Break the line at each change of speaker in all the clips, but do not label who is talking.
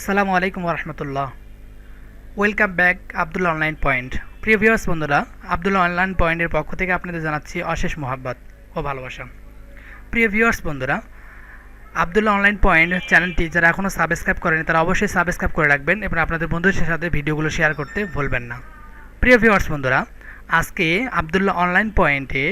আসসালামু আলাইকুম ওরহমতুল্লাহ। Welcome back Abdullah online point. প্রিয় ভিউয়ার্স বন্ধুরা, আব্দুল্লাহ অনলাইন পয়েন্টের পক্ষ থেকে আপনাদের জানাচ্ছি অশেষ মোহাব্বত ও ভালোবাসা। প্রিয় ভিউয়ার্স বন্ধুরা, আব্দুল্লাহ অনলাইন পয়েন্ট চ্যানেলটি যারা এখনও সাবস্ক্রাইব করেনি তারা অবশ্যই সাবস্ক্রাইব করে রাখবেন এবং আপনাদের বন্ধুদের সাথে ভিডিওগুলো শেয়ার করতে ভুলবেন না। প্রিয় ভিউয়ার্স বন্ধুরা, আজকে আব্দুল্লাহ অনলাইন পয়েন্টে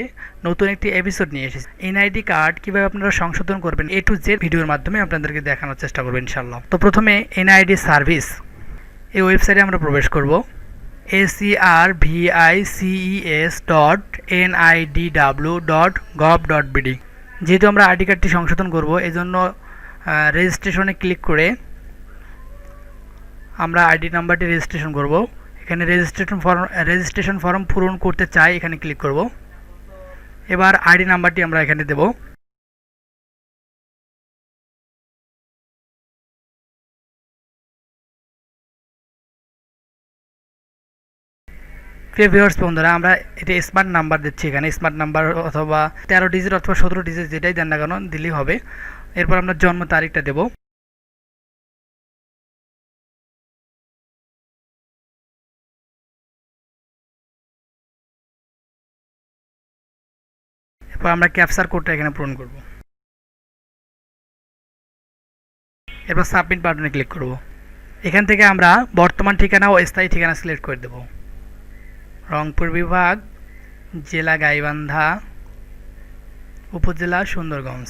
নতুন একটি এপিসোড নিয়ে এসেছি। এনআইডি কার্ড কীভাবে আপনারা সংশোধন করবেন এ টু জেড ভিডিওর মাধ্যমে আপনাদেরকে দেখানোর চেষ্টা করবো ইনশাল্লাহ। তো প্রথমে এনআইডি সার্ভিস এই ওয়েবসাইটে আমরা প্রবেশ করব। ACRVICES.NIDW.gov.bd। যেহেতু আমরা আইডি কার্ডটি সংশোধন করব এই জন্য রেজিস্ট্রেশনে ক্লিক করে আমরা আইডি নাম্বারটি রেজিস্ট্রেশন করব। এখানে রেজিস্ট্রেশন ফর্ম পূরণ করতে চাই, এখানে ক্লিক করব। এবার আইডি নাম্বারটি আমরা এখানে দেব। প্রিয় ভিউয়ার্স বন্ধুরা, আমরা এটা স্মার্ট নাম্বার দিচ্ছি। এখানে স্মার্ট নাম্বার অথবা 13 ডিজিট অথবা 17 ডিজিট যেটাই দেন না কেন দিলেই হবে। এরপর আমরা জন্ম তারিখটা দেব। এরপর আমরা ক্যাপচার কোডটা এখানে পূরণ করব। এরপর সাবমিট বাটনে ক্লিক করব। এখান থেকে আমরা বর্তমান ঠিকানা ও স্থায়ী ঠিকানা সিলেক্ট করে দেব। রংপুর বিভাগ, জেলা গাইবান্ধা, উপজেলা সুন্দরগঞ্জ।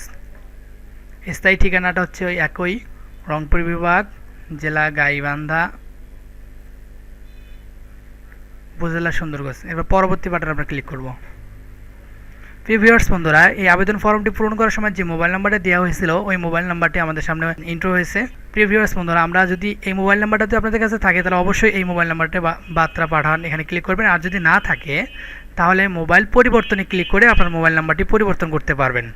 স্থায়ী ঠিকানাটা হচ্ছে ওই একই, রংপুর বিভাগ, জেলা গাইবান্ধা, উপজেলা সুন্দরগঞ্জ। এরপর পরবর্তী বাটনে আমরা ক্লিক করব। প্রিয় ভিউয়ার্স বন্ধুরা, এই আবেদন ফর্মটি পূরণ করার সময় যে মোবাইল নাম্বারটা দেওয়া হয়েছিল ওই মোবাইল নাম্বারটি আমাদের সামনে ইন্ট্রো হয়েছে। প্রিয় ভিউয়ার্স বন্ধুরা, আমরা যদি এই মোবাইল নাম্বারটা যদি আপনাদের কাছে থাকে তাহলে অবশ্যই এই মোবাইল নাম্বারটা বার্তা পাঠান, এখানে ক্লিক করবেন। আর যদি না থাকে তাহলে মোবাইল পরিবর্তনে ক্লিক করে আপনার মোবাইল নাম্বারটি পরিবর্তন করতে পারবেন।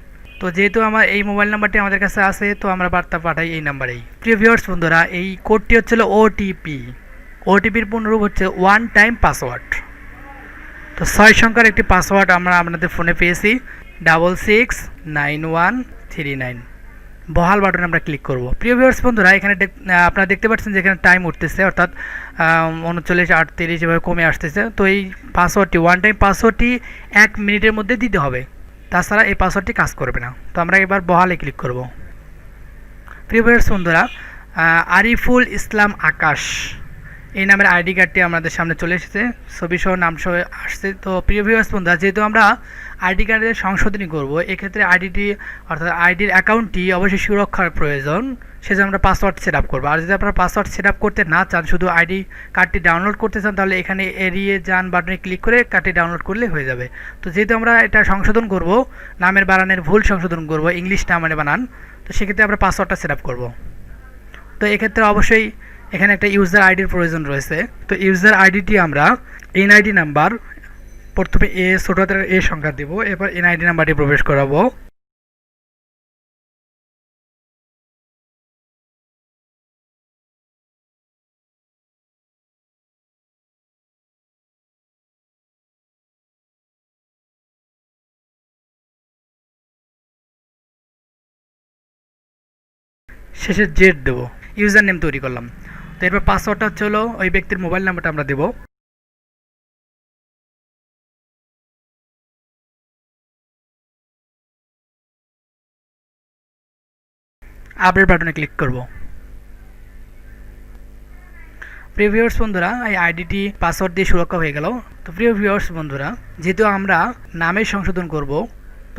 তো যেহেতু আমার এই মোবাইল নাম্বারটি আমাদের কাছে আছে তো আমরা বার্তা পাঠাই এই নাম্বারেই। প্রিয় ভিউয়ার্স বন্ধুরা, এই কোডটি হচ্ছিল ওটিপির পূর্ণরূপ হচ্ছে ওয়ান টাইম পাসওয়ার্ড। তো 6 সংখ্যার একটি পাসওয়ার্ড আমরা আপনাদের ফোনে পেয়েছি, 669139। বহাল বাটনে আমরা ক্লিক করব। প্রিয় ভিউয়ার্স বন্ধুরা, এখানে আপনারা দেখতে পাচ্ছেন যে এখানে টাইম উঠতেছে, অর্থাৎ 39, 38 এভাবে কমে আসতেছে। তো এই পাসওয়ার্ডটি ওয়ান টাইম পাসওয়ার্ডটি 1 মিনিটের মধ্যে দিতে হবে, তাছাড়া এই পাসওয়ার্ডটি কাজ করবে না। তো আমরা এবার বহালে ক্লিক করব। প্রিয় ভিউয়ার্স বন্ধুরা, আরিফুল ইসলাম আকাশ এই নামের আইডি কার্ডটি আমাদের সামনে চলে এসেছে, ছবি সহ নাম সহ আসছে। তো প্রিয় ভিউয়ার্স বন্ধুরা, যেহেতু আমরা আইডি কার্ডের সংশোধনী করব এক্ষেত্রে আইডিটি অর্থাৎ আইডির অ্যাকাউন্টটি অবশ্যই সুরক্ষার প্রয়োজন, সেজন্য আমরা পাসওয়ার্ড সেট আপ করবো। আর যদি আপনারা পাসওয়ার্ড সেট আপ করতে না চান, শুধু আইডি কার্ডটি ডাউনলোড করতে চান, তাহলে এখানে এড়িয়ে যান বাটনে ক্লিক করে কার্ডটি ডাউনলোড করলে হয়ে যাবে। তো যেহেতু আমরা এটা সংশোধন করব, নামের বানানের ভুল সংশোধন করব, ইংলিশ নামের বানান, তো সেক্ষেত্রে আমরা পাসওয়ার্ডটা সেট আপ করবো। তো এক্ষেত্রে অবশ্যই এখানে একটা ইউজার আইডির প্রয়োজন রয়েছে। তো ইউজার আইডিটি আমরা এনআইডি নাম্বার, প্রথমে ছোট হাতের এ সংখ্যা দেব, এরপর এনআইডি নাম্বারটি প্রবেশ করাবো। শেষে জেড দেব, ইউজার নেম তৈরি করলাম। তো এরপর পাসওয়ার্ডটা হচ্ছে হলো ওই ব্যক্তির মোবাইল নাম্বারটা আমরা দেব। আপডেট বাটনে ক্লিক করব। প্রিয় ভিউয়ার্স বন্ধুরা, এই আইডিটি পাসওয়ার্ড দিয়ে সুরক্ষা হয়ে গেল। তো প্রিয় ভিউয়ার্স বন্ধুরা, যেহেতু আমরা নামের সংশোধন করব,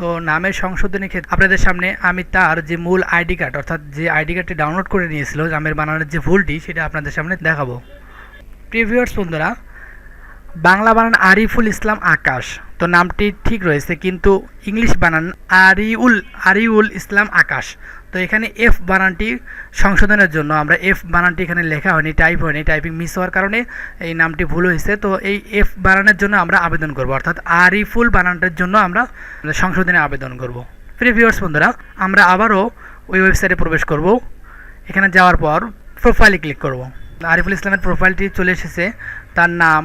তো নামের সংশোধনের ক্ষেত্রে আপনাদের সামনে আমি তার যে মূল আইডি কার্ড অর্থাৎ যে আইডি কার্ডটি ডাউনলোড করে নিয়েছিল নামের বানানের যে ভুলটি সেটা আপনাদের সামনে দেখাবো। প্রিয় ভিউয়ার্স বন্ধুরা, বাংলা বানান আরিফুল ইসলাম আকাশ, তো নামটি ঠিক রয়েছে, কিন্তু ইংলিশ বানান আরিউল ইসলাম আকাশ। তো এখানে এফ বানানটি সংশোধনের জন্য আমরা এফ বানানটি এখানে লেখা হয়নি, টাইপ হয়নি, টাইপিং মিস হওয়ার কারণে এই নামটি ভুল হয়েছে। তো এই এফ বানানের জন্য আমরা আবেদন করব, অর্থাৎ আরিফুল বানানটার জন্য আমরা সংশোধনে আবেদন করব। প্রিয় ভিউয়ার্স বন্ধুরা, আমরা আবারও ওই ওয়েবসাইটে প্রবেশ করব। এখানে যাওয়ার পর প্রোফাইলে ক্লিক করব। আরিফুল ইসলামের প্রোফাইলটি চলে এসেছে, তার নাম,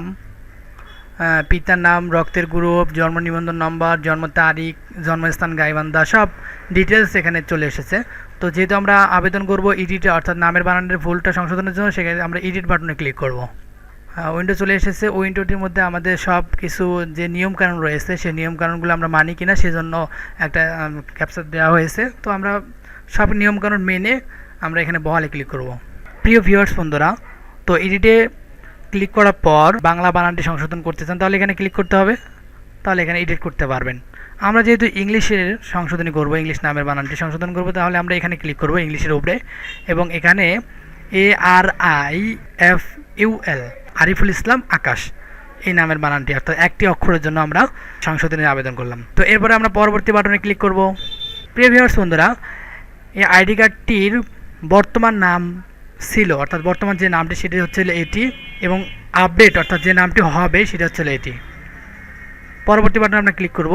পিতার নাম, রক্তের গ্রুপ, জন্ম নিবন্ধন নম্বর, জন্ম তারিখ, জন্মস্থান, গাইবান্ধা, সব ডিটেলস এখানে চলে এসেছে। তো যেহেতু আমরা আবেদন করব এডিটে, অর্থাৎ নামের বানানের ভুলটা সংশোধনের জন্য, সেখানে আমরা এডিট বাটনে ক্লিক করব। উইন্ডো চলে এসেছে। উইন্ডোটির মধ্যে আমাদের সব কিছু যে নিয়মকানুন রয়েছে সেই নিয়মকানুনগুলো আমরা মানি কিনা সেজন্য একটা ক্যাপচার দেওয়া হয়েছে। তো আমরা সব নিয়মকানুন মেনে আমরা এখানে বহালে ক্লিক করব। প্রিয় ভিউয়ার্স বন্ধুরা, তো এডিটে ক্লিক করার পর বাংলা বানানটি সংশোধন করতে চান তাহলে এখানে ক্লিক করতে হবে, তাহলে এখানে এডিট করতে পারবেন। আমরা যেহেতু ইংলিশের সংশোধনী করব, ইংলিশ নামের বানানটি সংশোধন করব, তাহলে আমরা এখানে ক্লিক করব ইংলিশের উপরে, এবং এখানে ARIFUL আরিফুল ইসলাম আকাশ এই নামের বানানটি, অর্থাৎ একটি অক্ষরের জন্য আমরা সংশোধনের আবেদন করলাম। তো এরপরে আমরা পরবর্তী বাটনে ক্লিক করব। প্রিয় ভিউয়ার্স বন্ধুরা, এই আইডি কার্ডটির বর্তমান নাম ছিল, অর্থাৎ বর্তমান যে নামটি সেটি হচ্ছে এটি, এবং আপডেট অর্থাৎ যে নামটি হবে সেটা হচ্ছে এটি। পরবর্তী বাটনে আমরা ক্লিক করব।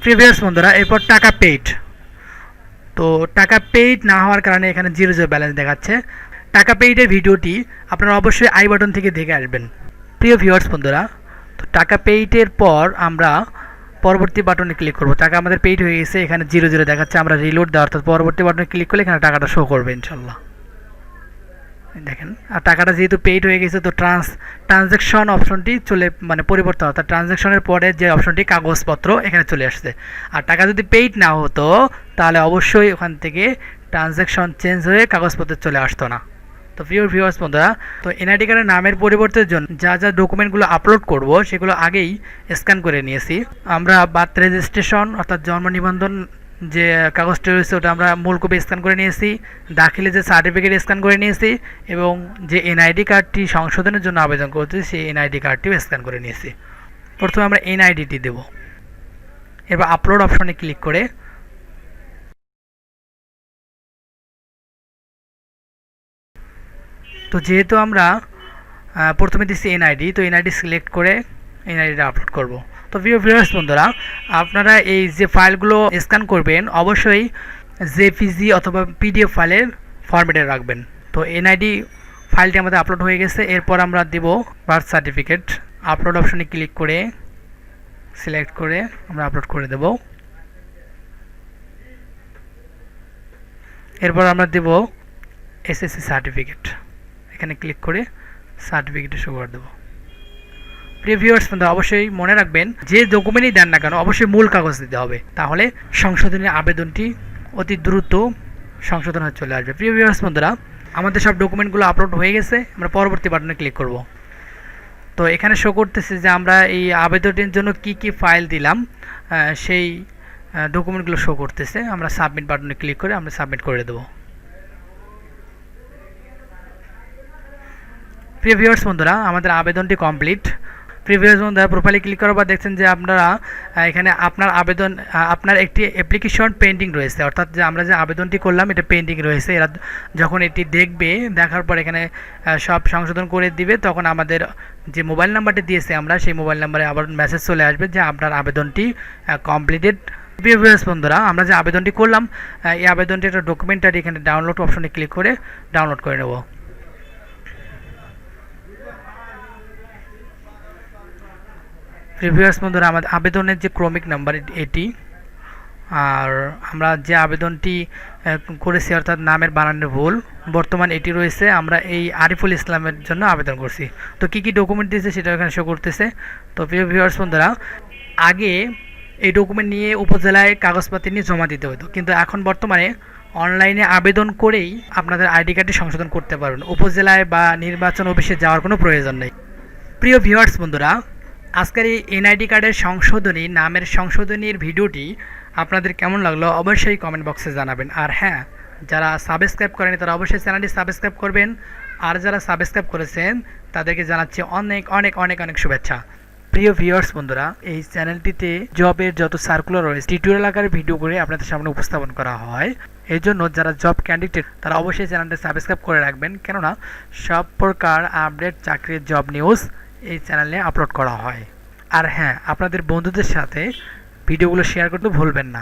প্রিয় ভিউয়ার্স বন্ধুরা, এরপর টাকা পেইড। তো টাকা পেইড না হওয়ার কারণে এখানে 0 ব্যালেন্স দেখাচ্ছে। টাকা পেইডের ভিডিওটি আপনারা অবশ্যই আই বাটন থেকে দেখে আসবেন। প্রিয় ভিউয়ার্স বন্ধুরা, তো টাকা পেইডের পর আমরা পরবর্তী বাটনে ক্লিক করব। টাকা আমাদের পেইড হয়ে গেছে, এখানে 0 দেখাচ্ছে। আমরা রিলোড দেওয়া অর্থাৎ পরবর্তী বাটনে ক্লিক করলে এখানে টাকাটা শো করবে ইনশাল্লাহ। দেখেন, আর টাকাটা যেহেতু পেইড হয়ে গেছে, তো ট্রানজ্যাকশন অপশনটি পরিবর্তন, অর্থাৎ ট্রানজ্যাকশনের পরে যে অপশনটি কাগজপত্র এখানে চলে আসছে। আর টাকা যদি পেইড না হতো তাহলে অবশ্যই ওখান থেকে ট্রানজ্যাকশন চেঞ্জ হয়ে কাগজপত্র চলে আসতো না। তো প্রিয় ভিউয়ার্স বন্ধুরা, তো এনআইডি কার্ডের নামের পরিবর্তনের জন্য যা যা ডকুমেন্টগুলো আপলোড করব সেগুলো আগেই স্ক্যান করে নিয়েছি। আমরা বার্থ রেজিস্ট্রেশন অর্থাৎ জন্ম নিবন্ধন যে কাগজটি রয়েছে ওটা আমরা মূল কপি স্ক্যান করে নিয়েছি, দাখিলে যে সার্টিফিকেট স্ক্যান করে নিয়েছি, এবং যে এনআইডি কার্ডটি সংশোধনের জন্য আবেদন করছি সেই এনআইডি কার্ডটিও স্ক্যান করে নিয়েছি। প্রথমে আমরা এনআইডিটি দেব, এবার আপলোড অপশনে ক্লিক করে তো যেহেতু আমরা প্রথমে দিচ্ছি এনআইডি, তো এনআইডি সিলেক্ট করে এনআইডিটা আপলোড করব। তো ভিউয়ার্স বন্ধুরা, আপনারা এই যে ফাইলগুলো স্ক্যান করবেন অবশ্যই জেপিজি অথবা পিডিএফ ফাইলের ফরম্যাটে রাখবেন। তো এনআইডি ফাইলটি আমাদের আপলোড হয়ে গেছে। এরপর আমরা দেব বার্থ সার্টিফিকেট। আপলোড অপশনে ক্লিক করে সিলেক্ট করে আমরা আপলোড করে দেব। এরপর আমরা দেব এসএসসি সার্টিফিকেট, এখানে ক্লিক করে সার্টিফিকেটে শো করে দেব। প্রিয় ভিউয়ার্স বন্ধুরা, অবশ্যই মনে রাখবেন যে ডকুমেন্টই দেন না কেন অবশ্যই মূল কাগজ দিতে হবে, তাহলে সংশোধনের আবেদনটি অতি দ্রুত সংশোধন হয়ে চলে আসবে। প্রিয় ভিউয়ার্স বন্ধুরা, আমাদের সব ডকুমেন্টগুলো আপলোড হয়ে গেছে। আমরা পরবর্তী বাটনে ক্লিক করব। তো এখানে শো করতেছে যে আমরা এই আবেদনের জন্য কি কি ফাইল দিলাম সেই ডকুমেন্টগুলো শো করতেছে। আমরা সাবমিট বাটনে ক্লিক করে আমরা সাবমিট করে দেব। প্রিয় ভিউয়ার্স বন্ধুরা, আমাদের আবেদনটি কমপ্লিট। প্রিয় ভিউয়ার্স বন্ধুরা, প্রোফাইলে ক্লিক করার পর দেখছেন যে আপনারা এখানে আপনার একটি অ্যাপ্লিকেশন পেন্ডিং রয়েছে, অর্থাৎ যে আমরা যে আবেদনটি করলাম এটা পেন্ডিং রয়েছে। এরা যখন এটি দেখবে, দেখার পর এখানে সব সংশোধন করে দিবে, তখন আমাদের যে মোবাইল নাম্বারটি দিয়েছে আমরা সেই মোবাইল নাম্বারে আবার মেসেজ চলে আসবে যে আপনার আবেদনটি কমপ্লিটেড। প্রিয় ভিউয়ার্স বন্ধুরা, আমরা যে আবেদনটি করলাম এই আবেদনটি একটা ডকুমেন্টারি এখানে ডাউনলোড অপশনে ক্লিক করে ডাউনলোড করে নেব। ভিউয়ার্স বন্ধুরা, আমাদের আবেদনের যে ক্রমিক নাম্বার এটি, আর আমরা যে আবেদনটি করেছি অর্থাৎ নামের বানানের ভুল বর্তমান এটি রয়েছে। আমরা এই আরিফুল ইসলামের জন্য আবেদন করছি। তো কী কী ডকুমেন্ট দিয়েছে সেটা এখানে শো করতেছে। তো প্রিয় ভিউয়ার্স বন্ধুরা, আগে এই ডকুমেন্ট নিয়ে উপজেলায় কাগজপাতি নিয়ে জমা দিতে হতো, কিন্তু এখন বর্তমানে অনলাইনে আবেদন করেই আপনাদের আইডি কার্ডটি সংশোধন করতে পারবেন, উপজেলায় বা নির্বাচন অফিসে যাওয়ার কোনো প্রয়োজন নেই। প্রিয় ভিউয়ার্স বন্ধুরা, আজকের এই এনআইডি কার্ডের নামের সংশোধনীর ভিডিওটি আপনাদের কেমন লাগলো অবশ্যই কমেন্ট বক্সে জানাবেন। আর হ্যাঁ, যারা সাবস্ক্রাইব করেনি তারা অবশ্যই চ্যানেলটি সাবস্ক্রাইব করবেন, আর যারা সাবস্ক্রাইব করেছেন তাদেরকে জানাচ্ছি অনেক অনেক অনেক অনেক শুভেচ্ছা। প্রিয় ভিউয়ার্স বন্ধুরা, এই চ্যানেলটিতে জবের যত সার্কুলার রয়েছে টিউটোরিয়াল আকারে ভিডিও করে আপনাদের সামনে উপস্থাপন করা হয়। এই জন্য যারা জব ক্যান্ডিডেট তারা অবশ্যই চ্যানেলটি সাবস্ক্রাইব করে রাখবেন, কেননা সব প্রকার আপডেট চাকরির জব নিউজ এই চ্যানেলে আপলোড করা হয়। আর হ্যাঁ, আপনাদের বন্ধুদের সাথে ভিডিওগুলো শেয়ার করতে ভুলবেন না।